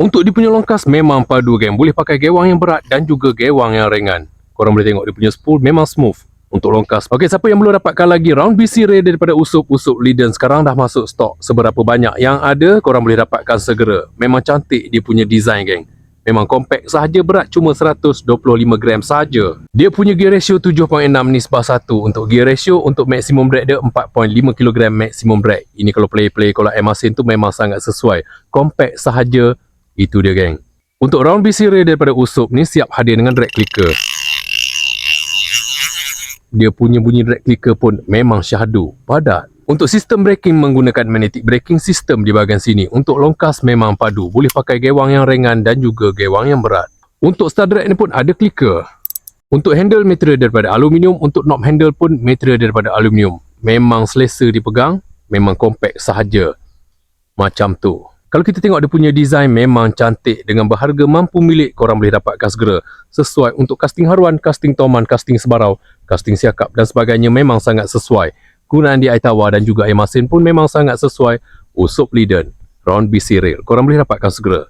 Untuk dia punya longkas memang padu geng. Boleh pakai gewang yang berat dan juga gewang yang ringan. Korang boleh tengok dia punya spool memang smooth untuk longkas. Okey, siapa yang belum dapatkan lagi round BC Ray daripada Usop Liden sekarang dah masuk stok. Seberapa banyak yang ada, korang boleh dapatkan segera. Memang cantik dia punya design geng. Memang compact sahaja, berat cuma 125 gram sahaja. Dia punya gear ratio 7.6 nisbah 1. Untuk gear ratio, untuk maximum drag dia 4.5 kg maximum drag. Ini kalau play kalau Emasin tu memang sangat sesuai. Compact sahaja. Itu dia geng. Untuk round BC Ray daripada Usop ni siap hadir dengan drag clicker. Dia punya bunyi drag clicker pun memang syahdu, padat. Untuk sistem braking menggunakan magnetic braking system di bahagian sini. Untuk longkas memang padu. Boleh pakai gewang yang ringan dan juga gewang yang berat. Untuk star drag ni pun ada clicker. Untuk handle material daripada aluminium. Untuk knob handle pun material daripada aluminium. Memang selesa dipegang. Memang compact sahaja. Macam tu. Kalau kita tengok dia punya design memang cantik. Dengan berharga mampu milik, korang boleh dapatkan segera. Sesuai untuk casting haruan, casting toman, casting sebarau, casting siakap dan sebagainya memang sangat sesuai. Gunaan di Aitawa dan juga Emasin pun memang sangat sesuai. Usop Liden, round BC Rail. Korang boleh dapatkan segera.